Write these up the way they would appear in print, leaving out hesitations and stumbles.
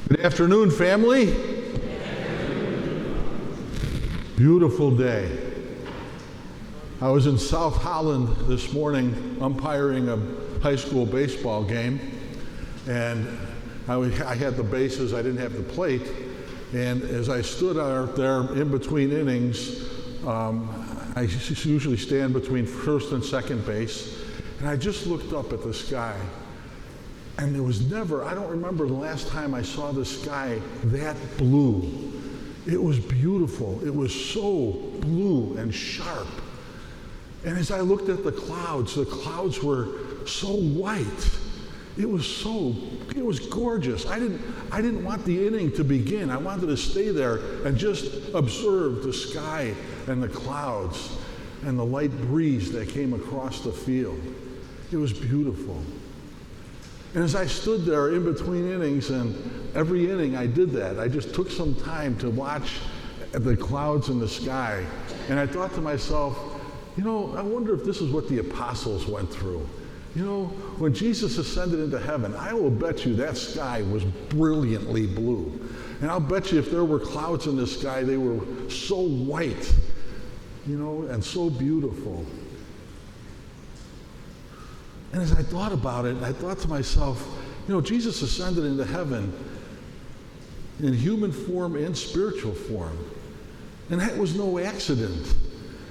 Good afternoon, family. Beautiful day. I was in South Holland this morning umpiring a high school baseball game, and I had the bases, I didn't have the plate, and as I stood out there in between innings, I usually stand between first and second base, and I just looked up at the sky. And there was never, I don't remember the last time I saw the sky that blue. It was beautiful. It was so blue and sharp. And as I looked at the clouds were so white. It was gorgeous. I didn't want the inning to begin. I wanted to stay there and just observe the sky and the clouds and the light breeze that came across the field. It was beautiful. And as I stood there in between innings, and every inning I did that, I just took some time to watch the clouds in the sky. And I thought to myself, I wonder if this is what the apostles went through. When Jesus ascended into heaven, I will bet you that sky was brilliantly blue. And I'll bet you if there were clouds in the sky, they were so white, and so beautiful. And as I thought about it, I thought to myself, Jesus ascended into heaven in human form and spiritual form. And that was no accident.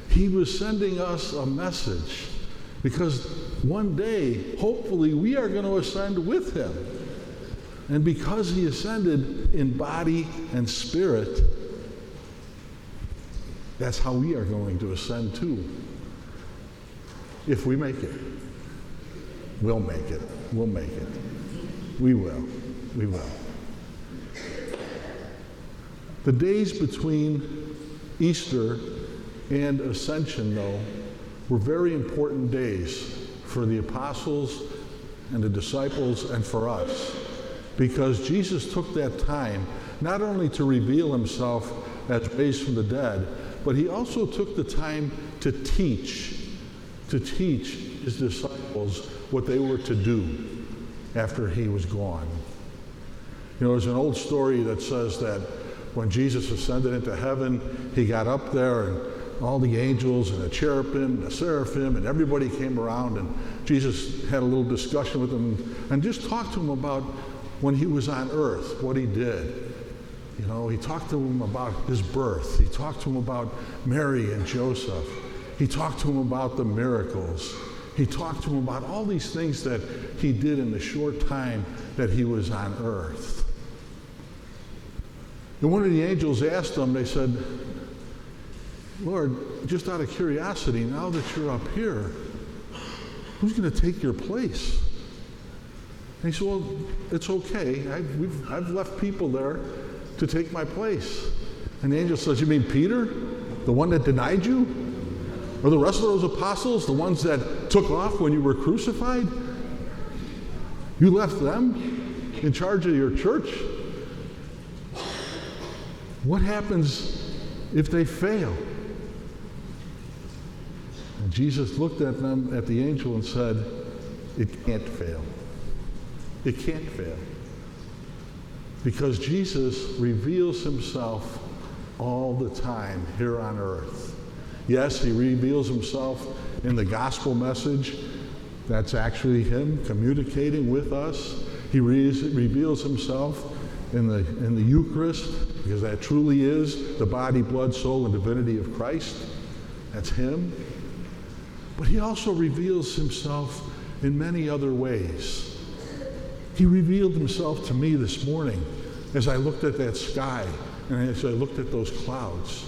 He was sending us a message because one day, hopefully, we are going to ascend with him. And because he ascended in body and spirit, that's how we are going to ascend too. If we make it. We'll make it. We'll make it. We will. We will. The days between Easter and Ascension, though, were very important days for the apostles and the disciples and for us, because Jesus took that time not only to reveal himself as raised from the dead, but he also took the time to teach his disciples what they were to do after he was gone. There's an old story that says that when Jesus ascended into heaven, he got up there and all the angels and the cherubim and the seraphim and everybody came around, and Jesus had a little discussion with them and just talked to them about when he was on earth, what he did. He talked to them about his birth. He talked to them about Mary and Joseph. He talked to them about the miracles. He talked to him about all these things that he did in the short time that he was on earth. And one of the angels asked him, they said, Lord, just out of curiosity, now that you're up here, who's going to take your place? And he said, well, it's okay. I've left people there to take my place. And the angel says, you mean Peter, the one that denied you? Or the rest of those apostles, the ones that took off when you were crucified? You left them in charge of your church? What happens if they fail? And Jesus looked at them, at the angel, and said, it can't fail. It can't fail. Because Jesus reveals himself all the time here on earth. Yes, he reveals himself in the gospel message. That's actually him communicating with us. He reveals himself in the Eucharist, because that truly is the body, blood, soul, and divinity of Christ. That's him. But he also reveals himself in many other ways. He revealed himself to me this morning as I looked at that sky and as I looked at those clouds.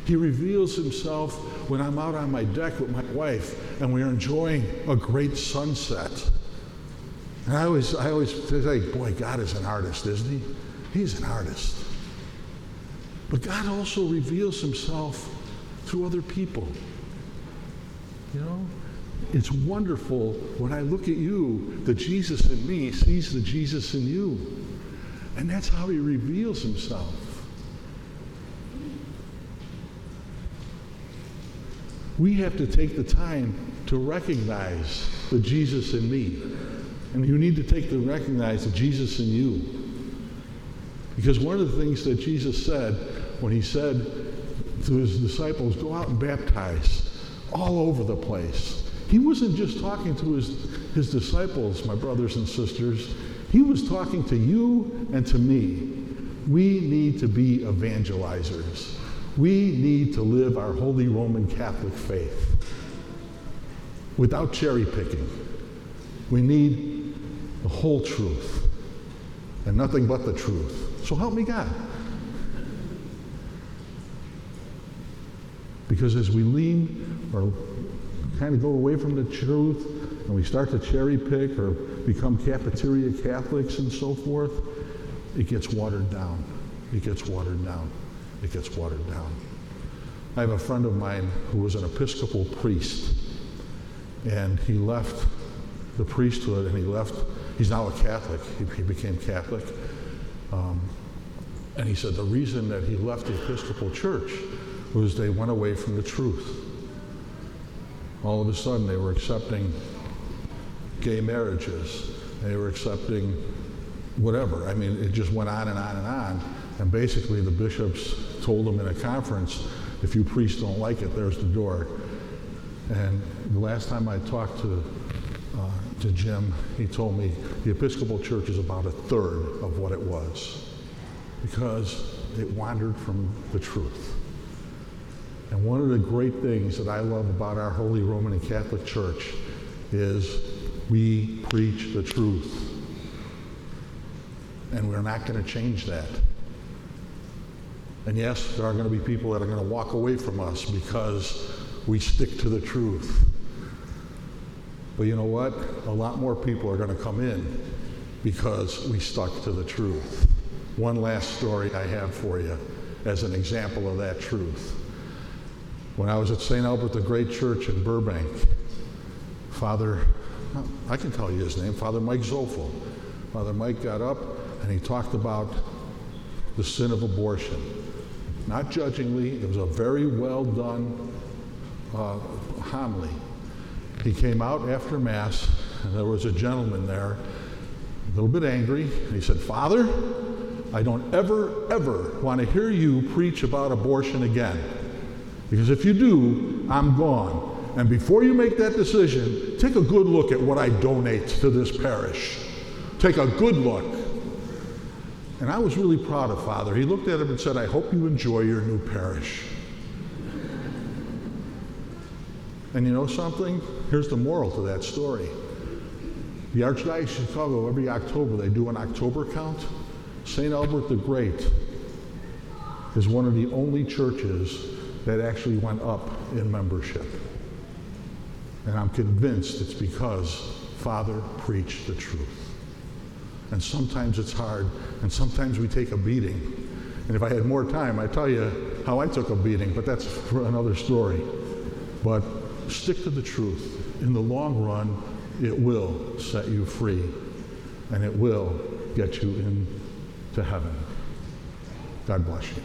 He reveals himself when I'm out on my deck with my wife and we're enjoying a great sunset. And I always say, boy, God is an artist, isn't he? He's an artist. But God also reveals himself through other people. It's wonderful when I look at you, the Jesus in me sees the Jesus in you. And that's how he reveals himself. We have to take the time to recognize the Jesus in me. And you need to recognize the Jesus in you. Because one of the things that Jesus said when he said to his disciples, go out and baptize all over the place. He wasn't just talking to his disciples, my brothers and sisters. He was talking to you and to me. We need to be evangelizers. We need to live our Holy Roman Catholic faith without cherry picking. We need the whole truth and nothing but the truth. So help me God. Because as we lean or kind of go away from the truth and we start to cherry pick or become cafeteria Catholics and so forth, it gets watered down. It gets watered down. It gets watered down. I have a friend of mine who was an Episcopal priest, and he left the priesthood and he's now a Catholic. He became Catholic. And he said the reason that he left the Episcopal Church was they went away from the truth. All of a sudden they were accepting gay marriages. They were accepting whatever. I mean, it just went on and on and on. And basically the bishops told them in a conference, if you priests don't like it, there's the door. And the last time I talked to Jim, he told me the Episcopal Church is about a third of what it was because it wandered from the truth. And one of the great things that I love about our Holy Roman and Catholic Church is we preach the truth. And we're not going to change that. And yes, there are going to be people that are going to walk away from us because we stick to the truth. But you know what? A lot more people are going to come in because we stuck to the truth. One last story I have for you as an example of that truth. When I was at St. Albert the Great Church in Burbank, I can tell you his name, Father Mike Zofel. Father Mike got up and he talked about the sin of abortion. Not judgingly, it was a very well done homily. He came out after Mass, and there was a gentleman there, a little bit angry, and he said, Father, I don't ever want to hear you preach about abortion again. Because if you do, I'm gone. And before you make that decision, take a good look at what I donate to this parish. Take a good look. And I was really proud of Father. He looked at him and said, I hope you enjoy your new parish. And you know something? Here's the moral to that story. The Archdiocese of Chicago, every October, they do an October count. St. Albert the Great is one of the only churches that actually went up in membership. And I'm convinced it's because Father preached the truth. And sometimes it's hard, and sometimes we take a beating. And if I had more time, I'd tell you how I took a beating, but that's for another story. But stick to the truth. In the long run, it will set you free, and it will get you into heaven. God bless you.